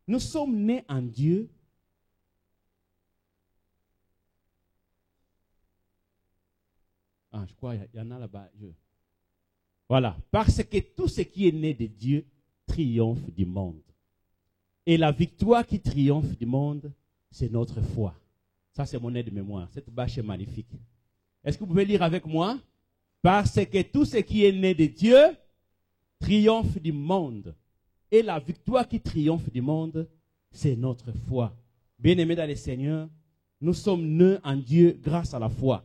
Nous sommes nés en Dieu. Je crois qu'il y en a là-bas. Voilà. Parce que tout ce qui est né de Dieu triomphe du monde. Et la victoire qui triomphe du monde, c'est notre foi. Ça, c'est mon aide de mémoire. Cette bâche est magnifique. Est-ce que vous pouvez lire avec moi? Parce que tout ce qui est né de Dieu triomphe du monde. Et la victoire qui triomphe du monde, c'est notre foi. Bien-aimés dans le Seigneur, nous sommes nés en Dieu grâce à la foi.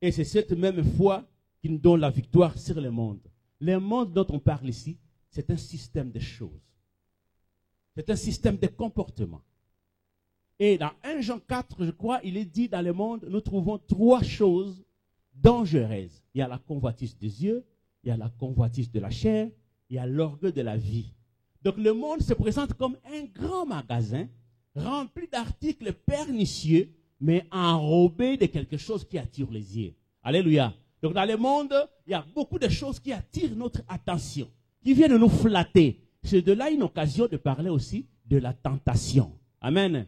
Et c'est cette même foi qui nous donne la victoire sur le monde. Le monde dont on parle ici, c'est un système de choses. C'est un système de comportement. Et dans 1 Jean 4, je crois, il est dit dans le monde, nous trouvons 3 choses dangereuses. Il y a la convoitise des yeux, il y a la convoitise de la chair, il y a l'orgueil de la vie. Donc le monde se présente comme un grand magasin rempli d'articles pernicieux, mais enrobé de quelque chose qui attire les yeux. Alléluia. Donc dans le monde, il y a beaucoup de choses qui attirent notre attention, qui viennent nous flatter. C'est de là une occasion de parler aussi de la tentation. Amen.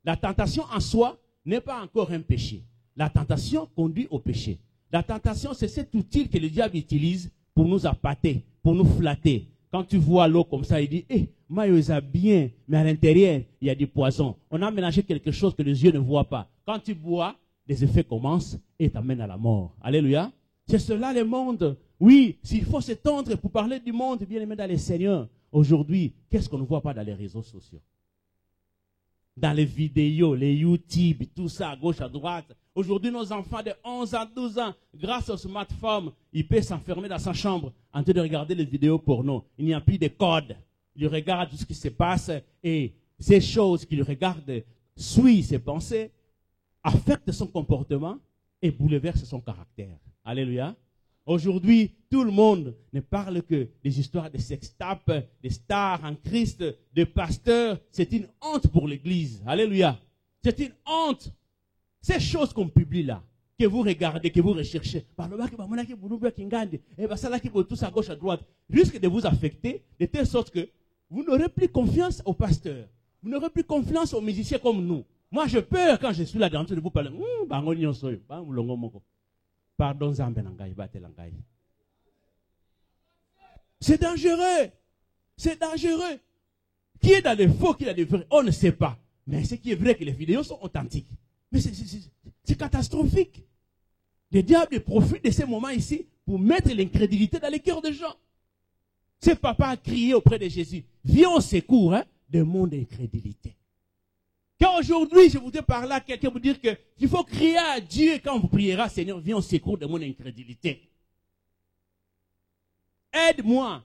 La tentation en soi n'est pas encore un péché. La tentation conduit au péché. La tentation, c'est cet outil que le diable utilise pour nous appâter, pour nous flatter. Quand tu vois l'eau comme ça, il dit, maïo est bien, mais à l'intérieur, il y a du poison. On a mélangé quelque chose que les yeux ne voient pas. Quand tu bois, les effets commencent et t'amènent à la mort. Alléluia. C'est cela le monde. Oui, s'il faut s'étendre pour parler du monde, bien aimé dans les Seigneurs, aujourd'hui, qu'est-ce qu'on ne voit pas dans les réseaux sociaux? Dans les vidéos, les YouTube, tout ça à gauche, à droite. Aujourd'hui, nos enfants de 11 ans, 12 ans, grâce au smartphone, ils peuvent s'enfermer dans sa chambre en train de regarder les vidéos porno. Il n'y a plus de code. Ils regardent tout ce qui se passe et ces choses qu'ils regardent suivent ses pensées, affectent son comportement et bouleversent son caractère. Alléluia. Aujourd'hui, tout le monde ne parle que des histoires de sextapes, des stars en Christ, des pasteurs. C'est une honte pour l'Église. Alléluia. C'est une honte. Ces choses qu'on publie là, que vous regardez, que vous recherchez, tous à gauche, à droite, risquent de vous affecter de telle sorte que vous n'aurez plus confiance aux pasteurs. Vous n'aurez plus confiance aux musiciens comme nous. Moi, j'ai peur quand je suis là dans de vous parler. Pardon, c'est dangereux. C'est dangereux. Qui est dans le faux, qui est dans le vrai, on ne sait pas. Mais ce qui est vrai, que les vidéos sont authentiques. Mais c'est catastrophique. Le diable profite de ces moments ici pour mettre l'incrédulité dans les cœurs des gens. Ce papa a crié auprès de Jésus. Viens au secours de mon incrédulité. Quand aujourd'hui, je voudrais parler à quelqu'un pour dire qu'il faut crier à Dieu quand vous prierez, Seigneur, viens au secours de mon incrédulité. Aide-moi.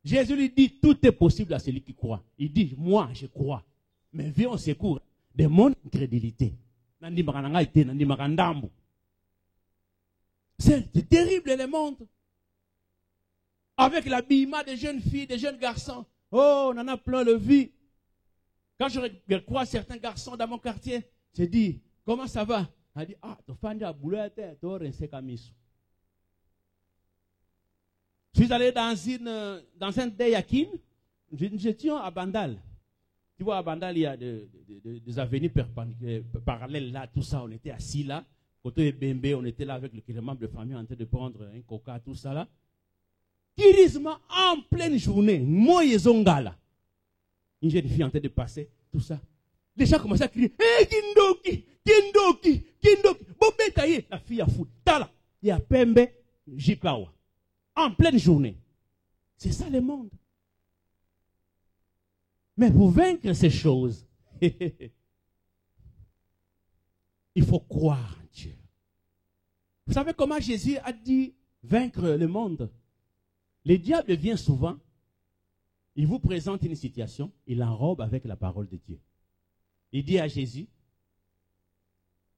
Jésus lui dit, tout est possible à celui qui croit. Il dit, moi, je crois. Mais viens au secours de mon incrédulité. C'est terrible le monde. Avec l'habillement des jeunes filles, des jeunes garçons. Oh, on en a plein le vie. Quand je crois certains garçons dans mon quartier, je dis, comment ça va? Elle dit, tu fais un boulot à terre, tu as camiso. Je suis allé dans un Dayakin, nous étions à Bandal. Tu vois, à Bandal, il y a des avenues parallèles là, tout ça, on était assis là. Côté Bembe, on était là avec les membres de famille en train de prendre un coca, tout ça là. Kirisma en pleine journée, Moyezongala. Une jeune fille en train de passer, tout ça. Les gens commençaient à crier, hey, Kindoki, Kindoki, Kindoki, Bobetaye. La fille a fou. Tala, il y a Pembe, Jipawa. En pleine journée. C'est ça le monde. Mais pour vaincre ces choses, il faut croire en Dieu. Vous savez comment Jésus a dit vaincre le monde? Le diable vient souvent, il vous présente une situation, il l'enrobe avec la parole de Dieu. Il dit à Jésus,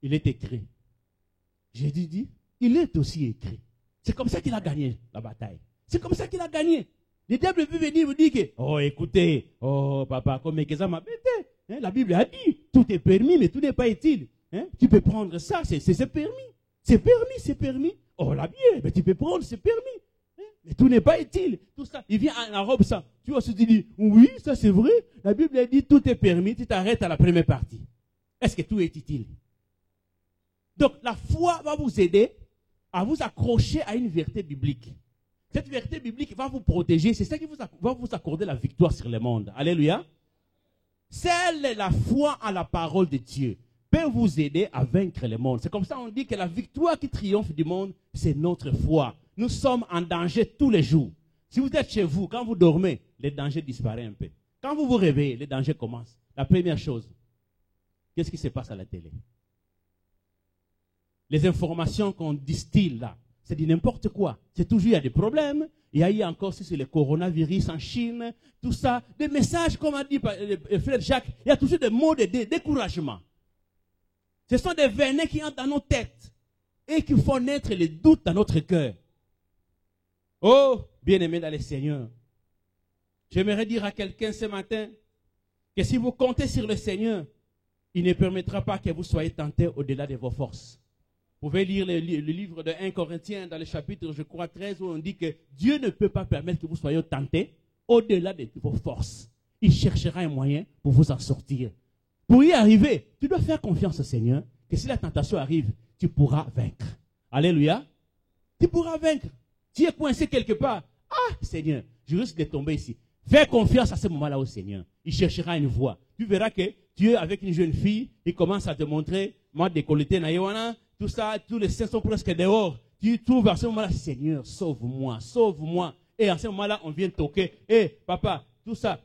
il est écrit. Jésus dit, il est aussi écrit. C'est comme ça qu'il a gagné la bataille. C'est comme ça qu'il a gagné. Le diable peut venir vous dire que, oh écoutez, oh papa, comme ça m'a bêté. La Bible a dit, tout est permis, mais tout n'est pas utile. Tu peux prendre ça, c'est permis. C'est permis, c'est permis. Oh la bière, mais tu peux prendre, c'est permis. Mais tout n'est pas utile. Tout ça, il vient en robe ça. Tu vas se dire, oui, ça c'est vrai. La Bible dit, tout est permis. Tu t'arrêtes à la première partie. Est-ce que tout est utile? Donc, la foi va vous aider à vous accrocher à une vérité biblique. Cette vérité biblique va vous protéger. C'est ça qui va vous accorder la victoire sur le monde. Alléluia. Seule la foi en la parole de Dieu peut vous aider à vaincre le monde. C'est comme ça qu'on dit que la victoire qui triomphe du monde, c'est notre foi. Nous sommes en danger tous les jours. Si vous êtes chez vous, quand vous dormez, le danger disparaît un peu. Quand vous vous réveillez, le danger commence. La première chose, qu'est-ce qui se passe à la télé? Les informations qu'on distille là, c'est du n'importe quoi. C'est toujours, il y a des problèmes. Il y a eu encore, si c'est le coronavirus en Chine, tout ça. Des messages, comme a dit le frère Jacques, il y a toujours des mots de découragement. Ce sont des venins qui entrent dans nos têtes et qui font naître les doutes dans notre cœur. Oh, bien-aimé dans le Seigneur, j'aimerais dire à quelqu'un ce matin que si vous comptez sur le Seigneur, il ne permettra pas que vous soyez tentés au-delà de vos forces. Vous pouvez lire le livre de 1 Corinthiens dans le chapitre, je crois, 13, où on dit que Dieu ne peut pas permettre que vous soyez tentés au-delà de vos forces. Il cherchera un moyen pour vous en sortir. Pour y arriver, tu dois faire confiance au Seigneur, que si la tentation arrive, tu pourras vaincre. Alléluia. Tu pourras vaincre. Tu es coincé quelque part. Ah, Seigneur, je risque de tomber ici. Fais confiance à ce moment-là au Seigneur. Il cherchera une voie. Tu verras que tu es avec une jeune fille, il commence à te montrer, moi, décolleté, naïwana, tout ça, tous les seins sont presque dehors. Tu trouves à ce moment-là, Seigneur, sauve-moi, sauve-moi. Et à ce moment-là, on vient toquer. Hé, papa, tout ça,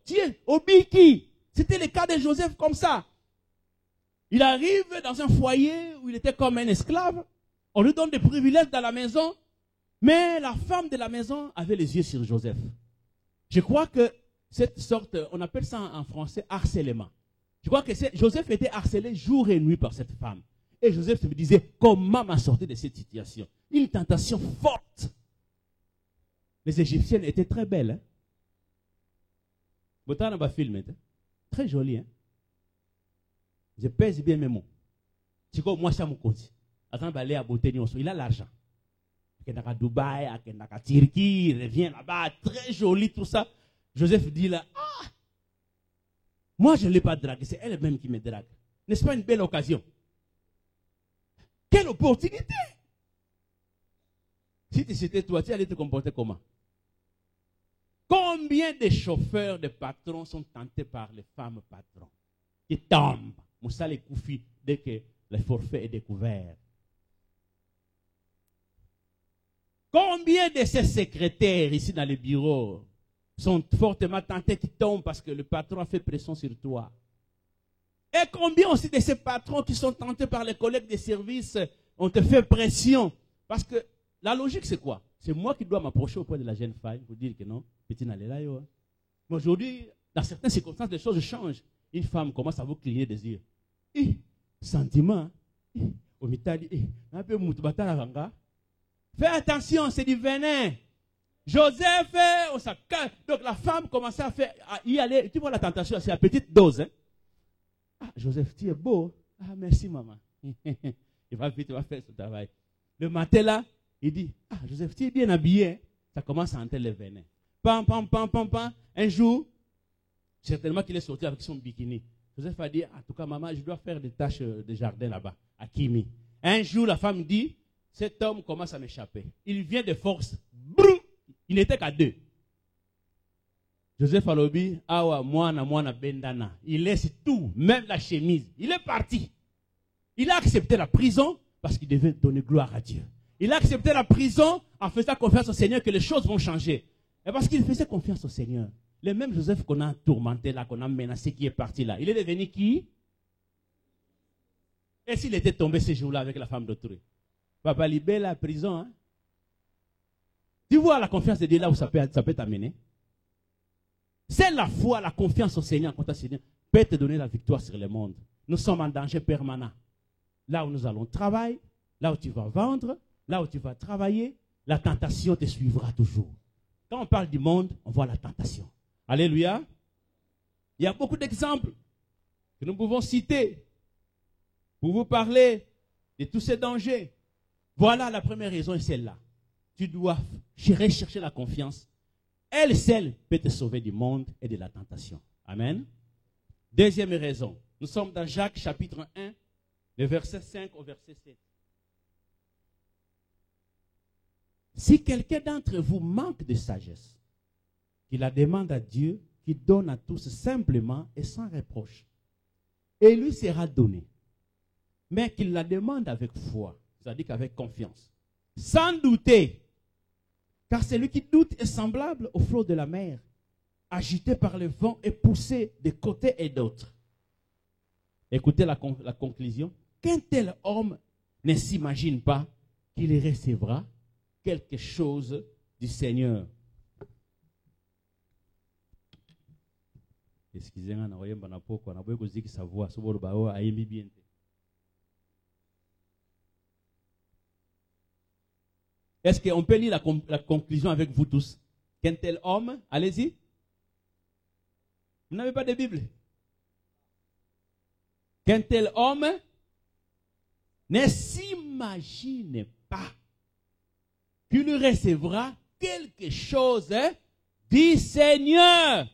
tu es au biki. C'était le cas de Joseph comme ça. Il arrive dans un foyer où il était comme un esclave. On lui donne des privilèges dans la maison. Mais la femme de la maison avait les yeux sur Joseph. Je crois que cette sorte, on appelle ça en français harcèlement. Je crois que Joseph était harcelé jour et nuit par cette femme. Et Joseph se disait, comment m'en sortir de cette situation? Une tentation forte. Les Égyptiennes étaient très belles. Hein? Très jolies. Hein? Je pèse bien mes mots. C'est comme moi, ça me compte. Attends, il a beauté, il a l'argent. Il est à Dubaï, il est à Turquie, il revient là-bas, très joli, tout ça. Joseph dit là, ah, moi je ne l'ai pas dragué, c'est elle-même qui me drague. N'est-ce pas une belle occasion? Quelle opportunité! Si c'était toi, tu allais te comporter comment? Combien de chauffeurs, de patrons sont tentés par les femmes patrons qui tombent? Moussa les Koufi, dès que le forfait est découvert. Combien de ces secrétaires ici dans les bureaux sont fortement tentés qui tombent parce que le patron a fait pression sur toi? Et combien aussi de ces patrons qui sont tentés par les collègues de service ont te fait pression? Parce que la logique c'est quoi? C'est moi qui dois m'approcher auprès de la jeune femme pour dire que non, petit n'allez là. Mais aujourd'hui, dans certaines circonstances, les choses changent. Une femme commence à vous cligner des yeux. Sentiment. Au mitali. Un peu moutbata la vanga. Fais attention, c'est du venin. Joseph, on s'accale. Donc la femme commençait à y aller. Tu vois la tentation, c'est la petite dose. Hein? Ah, Joseph, tu es beau. Ah, merci maman. Il va vite, il va faire son travail. Le matin là, il dit, ah, Joseph, tu es bien habillé. Hein? Ça commence à entrer le venin. Pam, pam, pam, pam, pam. Un jour, certainement qu'il est sorti avec son bikini. Joseph a dit, en tout cas, maman, je dois faire des tâches de jardin là-bas, à Kimi. Un jour, la femme dit, cet homme commence à m'échapper. Il vient de force. Brou! Il n'était qu'à 2. Joseph Alobi, awa, moana, bendana. Il laisse tout, même la chemise. Il est parti. Il a accepté la prison parce qu'il devait donner gloire à Dieu. Il a accepté la prison en faisant confiance au Seigneur que les choses vont changer. Et parce qu'il faisait confiance au Seigneur. Le même Joseph qu'on a tourmenté là, qu'on a menacé, qui est parti là. Il est devenu qui? Et s'il était tombé ce jour-là avec la femme d'autrui? Papa libère la prison. Hein? Tu vois la confiance de Dieu là où ça peut t'amener? C'est la foi, la confiance au Seigneur, contre le Seigneur, peut te donner la victoire sur le monde. Nous sommes en danger permanent. Là où nous allons travailler, là où tu vas vendre, là où tu vas travailler, la tentation te suivra toujours. Quand on parle du monde, on voit la tentation. Alléluia. Il y a beaucoup d'exemples que nous pouvons citer pour vous parler de tous ces dangers. Voilà la première raison, et celle-là. tu dois rechercher la confiance. Elle seule peut te sauver du monde et de la tentation. Amen. Deuxième raison. Nous sommes dans Jacques chapitre 1, le verset 5 au verset 7. Si quelqu'un d'entre vous manque de sagesse, qu'il la demande à Dieu, qui donne à tous simplement et sans reproche, et lui sera donné. Mais qu'il la demande avec foi, c'est-à-dire qu'avec confiance, sans douter, car celui qui doute est semblable au flot de la mer, agité par le vent et poussé de côté et d'autre. Écoutez la conclusion. Qu'un tel homme ne s'imagine pas qu'il recevra quelque chose du Seigneur. Excusez-moi, sa voix, est-ce qu'on peut lire la conclusion avec vous tous? Qu'un tel homme, allez-y. Vous n'avez pas de Bible? Qu'un tel homme ne s'imagine pas qu'il recevra quelque chose du Seigneur.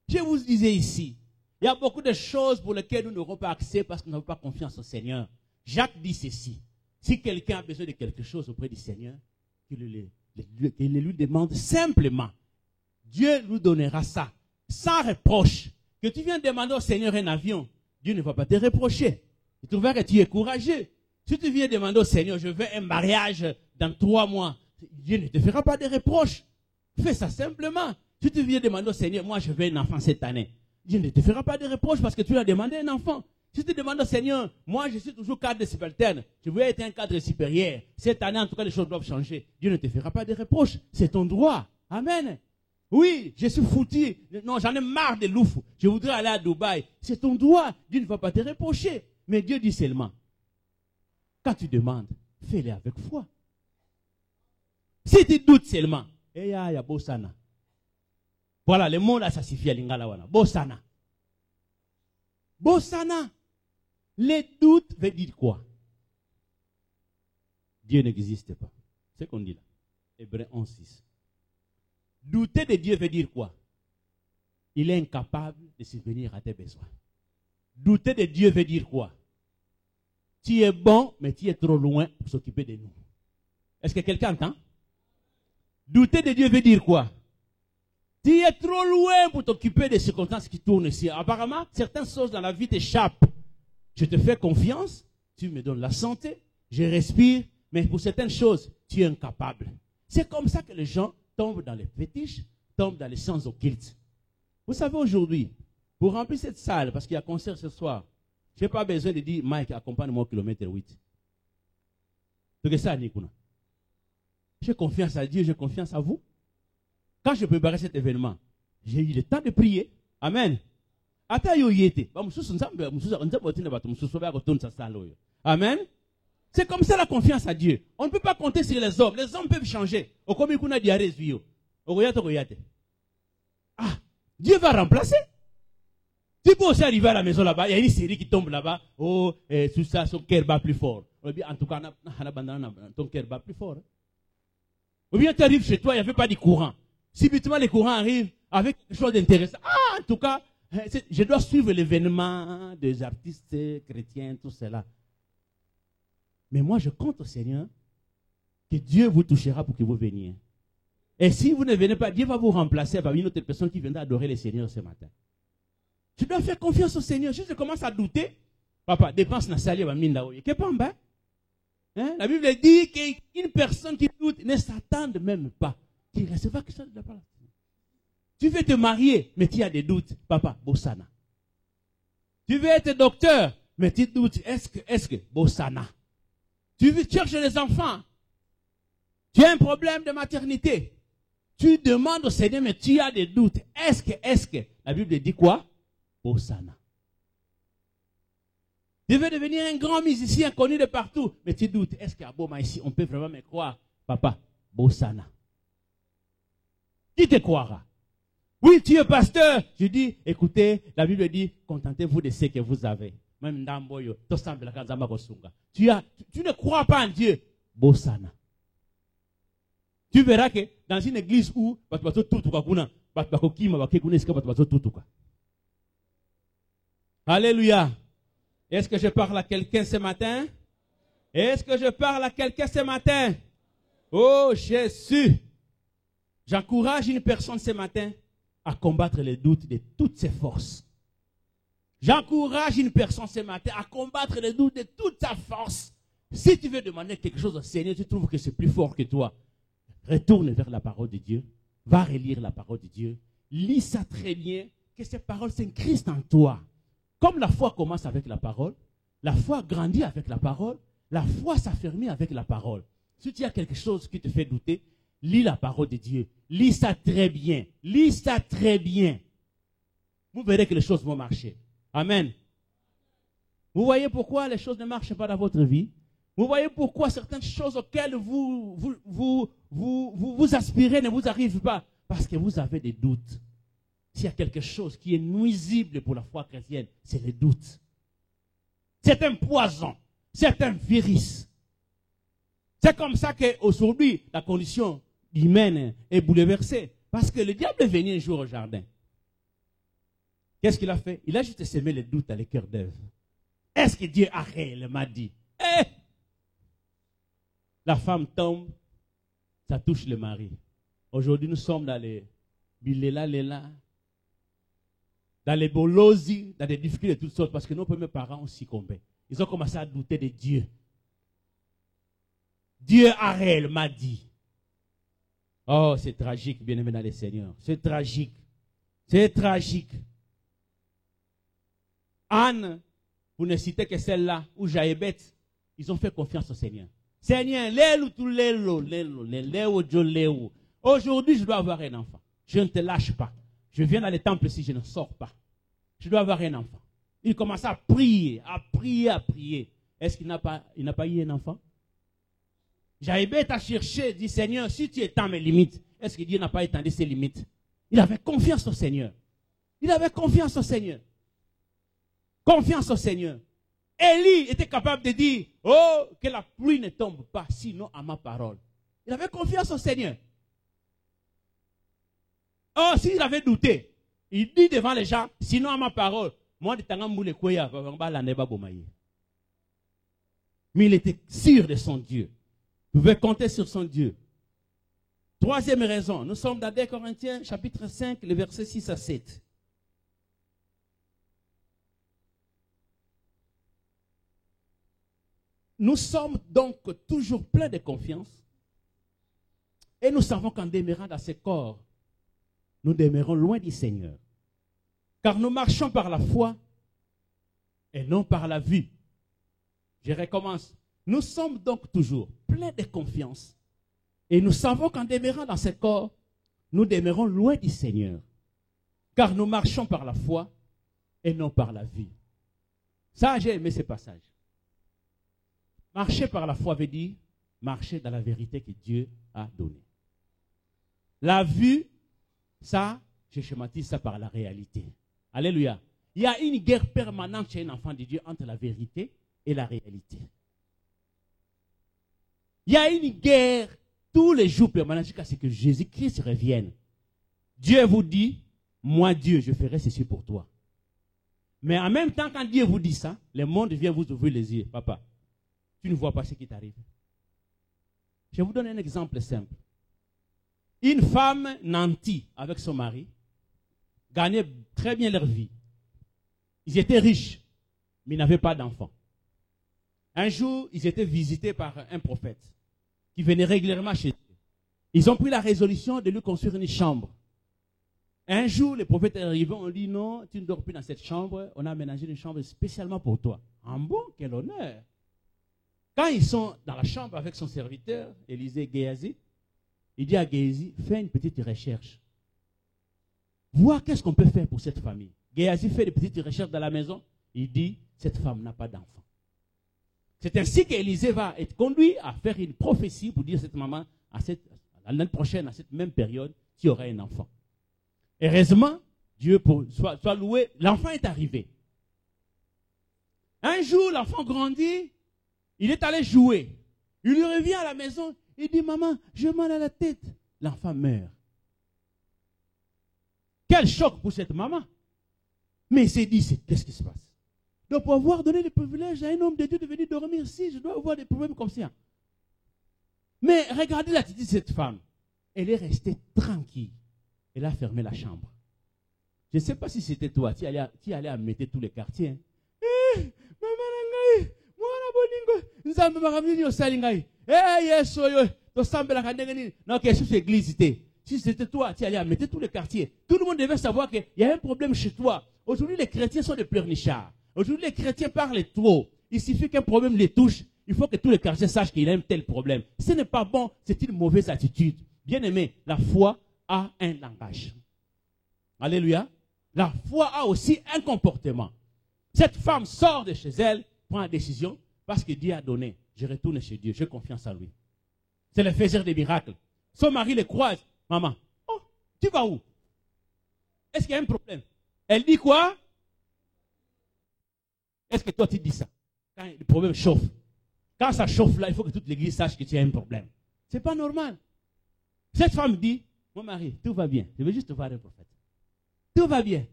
Je vous disais ici, il y a beaucoup de choses pour lesquelles nous n'aurons pas accès parce que nous n'avons pas confiance au Seigneur. Jacques dit ceci. Si quelqu'un a besoin de quelque chose auprès du Seigneur, qu'il le lui demande simplement. Dieu nous donnera ça, sans reproche. Que tu viennes demander au Seigneur un avion, Dieu ne va pas te reprocher. Il trouvera que tu es courageux. Si tu viens demander au Seigneur, je veux un mariage dans 3 mois, Dieu ne te fera pas de reproches. Fais ça simplement. Si tu viens demander au Seigneur, moi je veux un enfant cette année, Dieu ne te fera pas de reproches parce que tu as demandé un enfant. Si tu demandes au Seigneur, moi je suis toujours cadre subalterne, je veux être un cadre supérieur. Cette année, en tout cas, les choses doivent changer. Dieu ne te fera pas de reproches. C'est ton droit. Amen. Oui, je suis foutu. Non, j'en ai marre de l'ouf. Je voudrais aller à Dubaï. C'est ton droit. Dieu ne va pas te reprocher. Mais Dieu dit seulement, quand tu demandes, fais-le avec foi. Si tu doutes seulement, Bosana. Voilà, le mot là, ça suffit à l'ingala. Bosana. Bosana. Les doutes veut dire quoi? Dieu n'existe pas. C'est ce qu'on dit là. Hébreux 11:6. Douter de Dieu veut dire quoi? Il est incapable de subvenir à tes besoins. Douter de Dieu veut dire quoi? Tu es bon, mais tu es trop loin pour s'occuper de nous. Est-ce que quelqu'un entend? Douter de Dieu veut dire quoi? Tu es trop loin pour t'occuper des circonstances qui tournent ici. Apparemment, certaines choses dans la vie t'échappent. Je te fais confiance, tu me donnes la santé, je respire, mais pour certaines choses, tu es incapable. C'est comme ça que les gens tombent dans les fétiches, tombent dans les sciences occultes. Vous savez aujourd'hui, pour remplir cette salle, parce qu'il y a concert ce soir, je n'ai pas besoin de dire, Mike, accompagne-moi au kilomètre 8. C'est ça, Nikuna. J'ai confiance à Dieu, j'ai confiance à vous. Quand je préparais cet événement, j'ai eu le temps de prier. Amen. Amen. C'est comme ça la confiance à Dieu. On ne peut pas compter sur les hommes. Les hommes peuvent changer. Ah, Dieu va remplacer. Tu peux aussi arriver à la maison là-bas, il y a une série qui tombe là-bas. Oh, tout ça, son cœur bat plus fort. En tout cas, ton cœur bat plus fort. Ou bien tu arrives chez toi, il n'y avait pas de courant. Subitement, les courants arrivent avec quelque chose d'intéressant. Ah, en tout cas, je dois suivre l'événement des artistes chrétiens, tout cela. Mais moi, je compte au Seigneur que Dieu vous touchera pour que vous veniez. Et si vous ne venez pas, Dieu va vous remplacer par une autre personne qui viendra adorer le Seigneur ce matin. Je dois faire confiance au Seigneur. Si je commence à douter, papa, dépense na sali va minda oye. La Bible dit qu'une personne qui doute ne s'attende même pas qu'il recevra quelque chose de la part. Tu veux te marier, mais tu as des doutes. Papa, Bossana. Tu veux être docteur, mais tu doutes. Est-ce que, Bossana. Tu cherches des enfants. Tu as un problème de maternité. Tu demandes au Seigneur, mais tu as des doutes. Est-ce que, la Bible dit quoi? Bossana. Tu veux devenir un grand musicien connu de partout, mais tu doutes. Est-ce qu'à Boma ici, on peut vraiment me croire? Papa, Bossana. Qui te croira? Oui, tu es pasteur. Je dis, écoutez, la Bible dit, contentez-vous de ce que vous avez. Même Ndamboyo, tu ne crois pas en Dieu. Bossana. Tu verras que dans une église où alléluia. Est-ce que je parle à quelqu'un ce matin? Est-ce que je parle à quelqu'un ce matin? Oh Jésus! J'encourage une personne ce matin à combattre les doutes de toutes ses forces. J'encourage une personne ce matin à combattre les doutes de toute sa force. Si tu veux demander quelque chose au Seigneur, tu trouves que c'est plus fort que toi, retourne vers la parole de Dieu. Va relire la parole de Dieu. Lis ça très bien, que cette parole s'incruste en toi. Comme la foi commence avec la parole, la foi grandit avec la parole, la foi s'affermit avec la parole. Si tu as quelque chose qui te fait douter, lis la parole de Dieu. Lis ça très bien. Lis ça très bien. Vous verrez que les choses vont marcher. Amen. Vous voyez pourquoi les choses ne marchent pas dans votre vie? Vous voyez pourquoi certaines choses auxquelles vous aspirez ne vous arrivent pas? Parce que vous avez des doutes. S'il y a quelque chose qui est nuisible pour la foi chrétienne, c'est les doutes. C'est un poison. C'est un virus. C'est comme ça qu'aujourd'hui, la condition humaine est bouleversée. Parce que le diable est venu un jour au jardin. Qu'est-ce qu'il a fait? Il a juste semé les doutes dans les cœurs d'Ève. Est-ce que Dieu a réellement dit? La femme tombe, ça touche le mari. Aujourd'hui, nous sommes dans les biléla, dans les bolosi, dans des difficultés de toutes sortes, parce que nos premiers parents ont succombé. Ils ont commencé à douter de Dieu. Dieu a réellement dit. Oh, c'est tragique, bien-aimé dans le Seigneur. C'est tragique. C'est tragique. Anne, vous ne citez que celle-là, ou Jaébet, ils ont fait confiance au Seigneur. Seigneur, aujourd'hui, je dois avoir un enfant. Je ne te lâche pas. Je viens dans le temple si je ne sors pas. Je dois avoir un enfant. Il commence à prier, à prier, à prier. Est-ce qu'il n'a pas eu un enfant? Jaébet a cherché, dit Seigneur, si tu étends mes limites, est-ce que Dieu n'a pas étendu ses limites? Il avait confiance au Seigneur. Il avait confiance au Seigneur. Confiance au Seigneur. Élie était capable de dire, oh, que la pluie ne tombe pas, sinon à ma parole. Il avait confiance au Seigneur. Oh, s'il avait douté, il dit devant les gens, sinon à ma parole, moi, mais il était sûr de son Dieu. Il pouvait compter sur son Dieu. Troisième raison, nous sommes dans 2 Corinthiens, chapitre 5, les versets 6 à 7. Nous sommes donc toujours pleins de confiance et nous savons qu'en demeurant dans ce corps, nous demeurons loin du Seigneur. Car nous marchons par la foi et non par la vue. Je recommence. Nous sommes donc toujours pleins de confiance et nous savons qu'en demeurant dans ce corps, nous demeurons loin du Seigneur. Car nous marchons par la foi et non par la vue. Ça, j'ai aimé ce passage. Marcher par la foi veut dire marcher dans la vérité que Dieu a donnée. La vue, ça, je schématise ça par la réalité. Alléluia. Il y a une guerre permanente chez un enfant de Dieu entre la vérité et la réalité. Il y a une guerre tous les jours permanente jusqu'à ce que Jésus-Christ revienne. Dieu vous dit, moi Dieu, je ferai ceci pour toi. Mais en même temps, quand Dieu vous dit ça, le monde vient vous ouvrir les yeux. Papa, tu ne vois pas ce qui t'arrive. Je vous donne un exemple simple. Une femme nantie avec son mari gagnait très bien leur vie. Ils étaient riches, mais ils n'avaient pas d'enfants. Un jour, ils étaient visités par un prophète qui venait régulièrement chez eux. Ils ont pris la résolution de lui construire une chambre. Un jour, le prophète est arrivé, on dit non, tu ne dors plus dans cette chambre, on a aménagé une chambre spécialement pour toi. En bon, quel honneur! Quand ils sont dans la chambre avec son serviteur, Élisée Géasi, il dit à Géasi, fais une petite recherche. Vois qu'est-ce qu'on peut faire pour cette famille. Géasi fait des petites recherches dans la maison. Il dit, cette femme n'a pas d'enfant. C'est ainsi qu'Élisée va être conduit à faire une prophétie pour dire à cette maman, l'année prochaine, à cette même période, tu auras un enfant. Heureusement, Dieu soit loué, l'enfant est arrivé. Un jour, l'enfant grandit, il est allé jouer. Il revient à la maison, Il dit, maman, j'ai mal à la tête. L'enfant meurt. Quel choc pour cette maman. Mais il s'est dit, qu'est-ce qui se passe? Donc pour avoir donné le privilège à un homme de Dieu de venir dormir ici, je dois avoir des problèmes comme ça. Mais regardez l'attitude de cette femme. Elle est restée tranquille. Elle a fermé la chambre. Je ne sais pas si c'était toi, tu allais à mettre tous les quartiers. Hein. Maman, si c'était toi, tu allais à mettre tous les quartiers. Tout le monde devait savoir qu'il y a un problème chez toi. Aujourd'hui, les chrétiens sont des pleurnichards. Aujourd'hui, les chrétiens parlent trop. Il suffit qu'un problème les touche. Il faut que tous les chrétiens sachent qu'il y a un tel problème. Ce n'est pas bon, c'est une mauvaise attitude. Bien aimé, la foi a un langage. Alléluia. La foi a aussi un comportement. Cette femme sort de chez elle, prend la décision, parce que Dieu a donné. Je retourne chez Dieu, j'ai confiance en lui. C'est le faiseur des miracles. Son mari le croise. Maman, oh, tu vas où? Est-ce qu'il y a un problème? Elle dit quoi? Est-ce que toi tu dis ça? Quand le problème chauffe. Quand ça chauffe là, il faut que toute l'église sache que tu as un problème. Ce n'est pas normal. Cette femme dit, mon mari, tout va bien. Je veux juste voir un prophète. Tout va bien.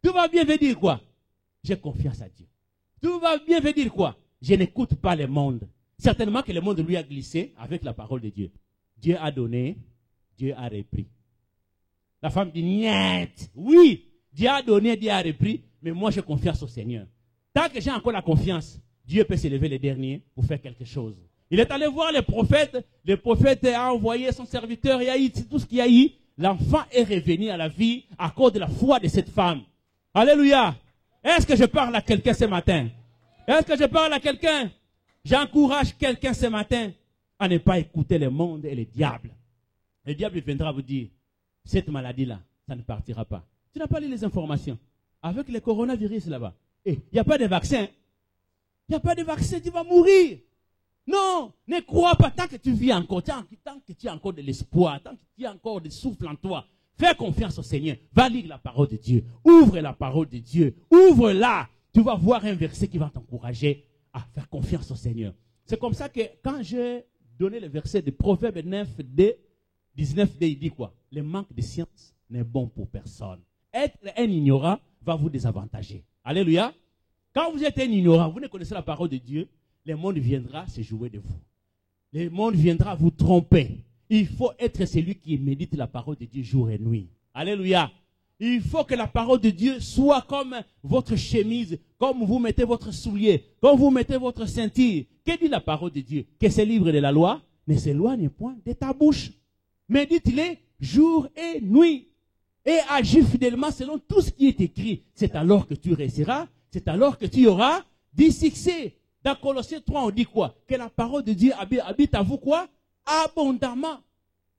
Tout va bien veut dire quoi? J'ai confiance à Dieu. Tout va bien veut dire quoi? Je n'écoute pas le monde. Certainement que le monde lui a glissé avec la parole de Dieu. Dieu a donné, Dieu a repris. La femme dit, niet. Oui, Dieu a donné, Dieu a repris, mais moi j'ai confiance au Seigneur. Tant que j'ai encore la confiance, Dieu peut s'élever le dernier pour faire quelque chose. Il est allé voir le prophète a envoyé son serviteur, il y a eu tout ce qu'il y a eu. L'enfant est revenu à la vie à cause de la foi de cette femme. Alléluia. Est-ce que je parle à quelqu'un ce matin? Est-ce que je parle à quelqu'un? J'encourage quelqu'un ce matin à ne pas écouter le monde et le diable. Le diable viendra vous dire, cette maladie-là, ça ne partira pas. Tu n'as pas lu les informations. Avec le coronavirus là-bas, il n'y a pas de vaccin. Il n'y a pas de vaccin, tu vas mourir. Non, ne crois pas tant que tu vis encore, tant que tu as encore de l'espoir, tant que tu as encore de souffle en toi. Fais confiance au Seigneur. Va lire la parole de Dieu. Ouvre la parole de Dieu. Ouvre-la. Tu vas voir un verset qui va t'encourager à faire confiance au Seigneur. C'est comme ça que quand j'ai donné le verset de Proverbe 19d, il dit quoi? Le manque de science n'est bon pour personne. Être un ignorant va vous désavantager. Alléluia. Quand vous êtes un ignorant, vous ne connaissez la parole de Dieu, le monde viendra se jouer de vous. Le monde viendra vous tromper. Il faut être celui qui médite la parole de Dieu jour et nuit. Alléluia. Il faut que la parole de Dieu soit comme votre chemise, comme vous mettez votre soulier, comme vous mettez votre ceinture. Que dit la parole de Dieu? Que ce livre de la loi ne s'éloigne point de ta bouche. Médite-les jour et nuit. Et agis fidèlement selon tout ce qui est écrit. C'est alors que tu réussiras. C'est alors que tu auras du succès. Dans Colossiens 3, on dit quoi? Que la parole de Dieu habite à vous quoi? Abondamment.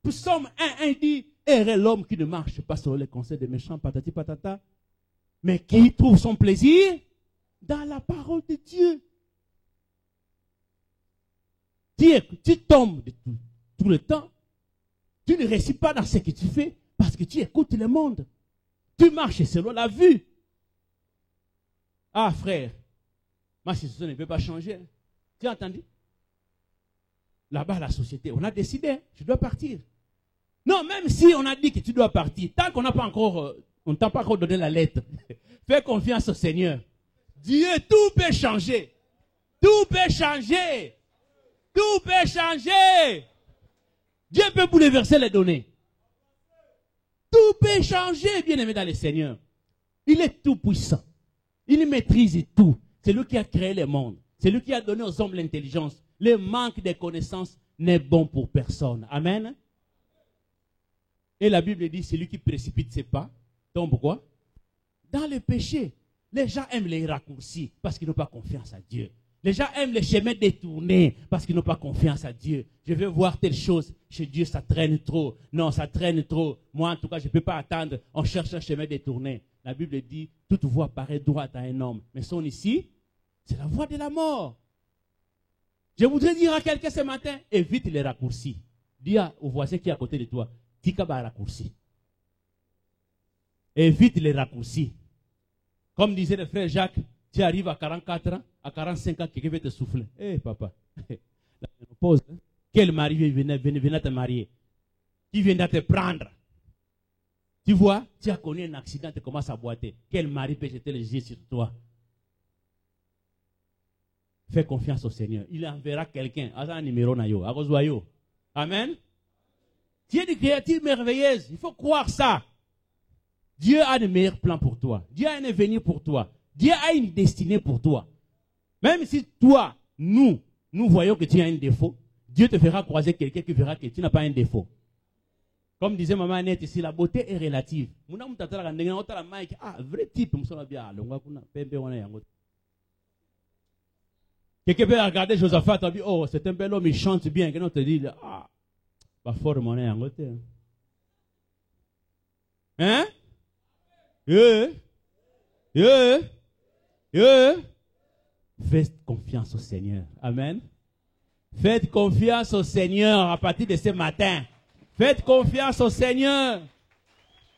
Psaume 1 dit, heureux l'homme qui ne marche pas selon les conseils des méchants, patati patata, mais qui trouve son plaisir dans la parole de Dieu. Tu tombes tout le temps. Tu ne réussis pas dans ce que tu fais parce que tu écoutes le monde. Tu marches selon la vue. Ah frère, ma situation ne peut pas changer. Tu as entendu? Là-bas, la société, on a décidé, je dois partir. Non, même si on a dit que tu dois partir, tant qu'on n'a pas encore, on ne t'a pas encore donné la lettre, fais confiance au Seigneur. Dieu, tout peut changer. Tout peut changer. Tout peut changer. Dieu peut bouleverser les données. Tout peut changer, bien-aimé dans le Seigneur. Il est tout puissant. Il maîtrise tout. C'est lui qui a créé le monde. C'est lui qui a donné aux hommes l'intelligence. Le manque de connaissances n'est bon pour personne. Amen. Et la Bible dit, celui qui précipite ses pas, tombe quoi? Dans le péché. Les gens aiment les raccourcis parce qu'ils n'ont pas confiance à Dieu. Les gens aiment les chemins détournés parce qu'ils n'ont pas confiance à Dieu. Je veux voir telle chose. Chez Dieu, ça traîne trop. Non, ça traîne trop. Moi, en tout cas, je ne peux pas attendre. On cherche un chemin détourné. La Bible dit, toute voie paraît droite à un homme. Mais son ici, c'est la voie de la mort. Je voudrais dire à quelqu'un ce matin, évite les raccourcis. Dis au voisin qui est à côté de toi, tika ba raccourci. Évite les raccourcis. Comme disait le frère Jacques, tu arrives à 44 ans, à 45 ans, quelqu'un veut te souffler. Hé papa, la ménopause, hein? Quel mari venait te marier? Qui viendra te prendre? Tu vois, tu as connu un accident, tu commences à boiter. Quel mari peut jeter les yeux sur toi? Fais confiance au Seigneur. Il enverra quelqu'un. Amen. Tu es une créature merveilleuse. Il faut croire ça. Dieu a de meilleurs plans pour toi. Dieu a un avenir pour toi. Dieu a une destinée pour toi. Même si toi, nous voyons que tu as un défaut, Dieu te fera croiser quelqu'un qui verra que tu n'as pas un défaut. Comme disait maman Annette ici, la beauté est relative. Ah, vrai type, quelqu'un peut regarder Josaphat et dire, oh, c'est un bel homme, il chante bien. Quelqu'un te dit, ah, pas fort, mon est en côté. Hein? Faites confiance au Seigneur. Amen. Faites confiance au Seigneur à partir de ce matin. Faites confiance au Seigneur.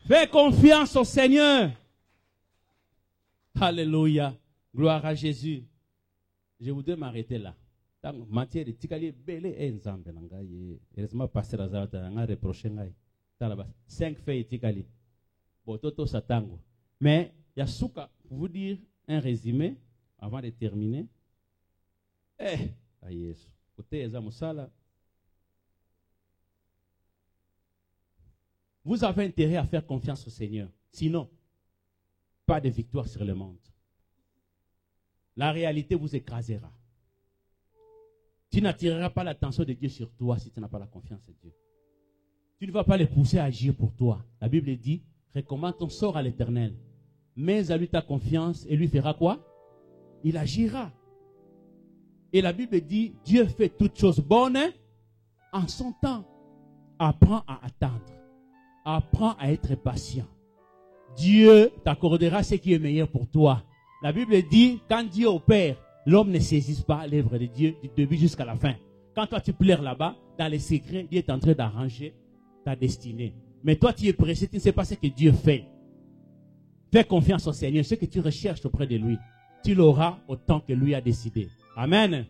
Faites confiance au Seigneur. Alléluia. Gloire à Jésus. Je voudrais m'arrêter là. Dans matière de tikali belé ensemble nangaye. Heureusement pasteur Azarata nga reproché ngai. Talaba 5 faits tikali. Bototo satango. Mais yasuka pour vous dire un résumé avant de terminer. Yesu. Côté ezamusala. Vous avez intérêt à faire confiance au Seigneur. Sinon, pas de victoire sur le monde. La réalité vous écrasera. Tu n'attireras pas l'attention de Dieu sur toi si tu n'as pas la confiance en Dieu. Tu ne vas pas les pousser à agir pour toi. La Bible dit, recommande ton sort à l'Éternel. Mets à lui ta confiance et lui fera quoi? Il agira. Et la Bible dit, Dieu fait toutes choses bonnes en son temps. Apprends à attendre. Apprends à être patient. Dieu t'accordera ce qui est meilleur pour toi. La Bible dit, quand Dieu opère, l'homme ne saisit pas l'œuvre de Dieu du début jusqu'à la fin. Quand toi tu pleures là-bas, dans les secrets, Dieu est en train d'arranger ta destinée. Mais toi tu es pressé, tu ne sais pas ce que Dieu fait. Fais confiance au Seigneur. Ce que tu recherches auprès de lui, tu l'auras au temps que lui a décidé. Amen.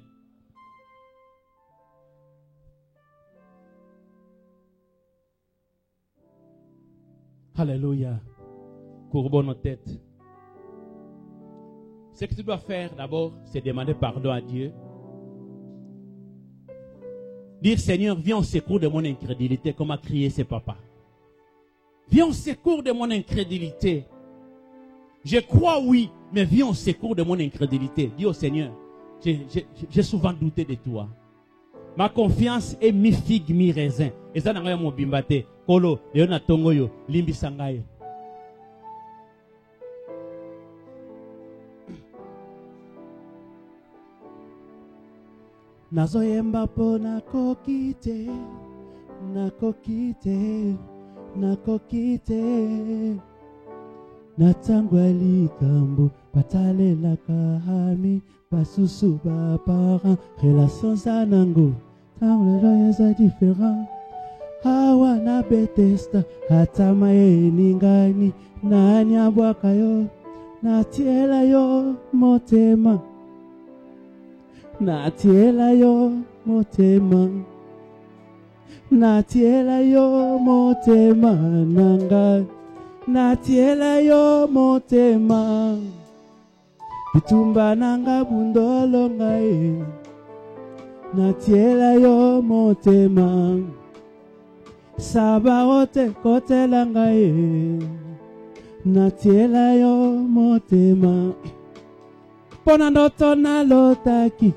Alléluia. Courbons nos têtes. Ce que tu dois faire d'abord, c'est demander pardon à Dieu. Dire, Seigneur, viens au secours de mon incrédulité, comme a crié ses papas. Viens au secours de mon incrédulité. Je crois oui, mais viens au secours de mon incrédulité. Dis au Seigneur, j'ai souvent douté de toi. Ma confiance est mi-figue, mi-raisin. Et ça, n'a mon bimbate. Kolo, leona tongoyo, limbi sangayo. Nazoyemba po nakokite, nakokite, nakokite. Natangwa likambo, patale la kahami, pasusu ba parent, relation sanango, tamle za différent. Hawa na Bethesda, hatama ningani, na nyabwaka yo, na tiela yo motema. Natiela yo motema, natiela yo motema nanga, natiela yo motema, bitumba nanga bundolo ngai, natiela yo motema, sabaote kote langai, natiela yo motema, pona ndoto na lotaki.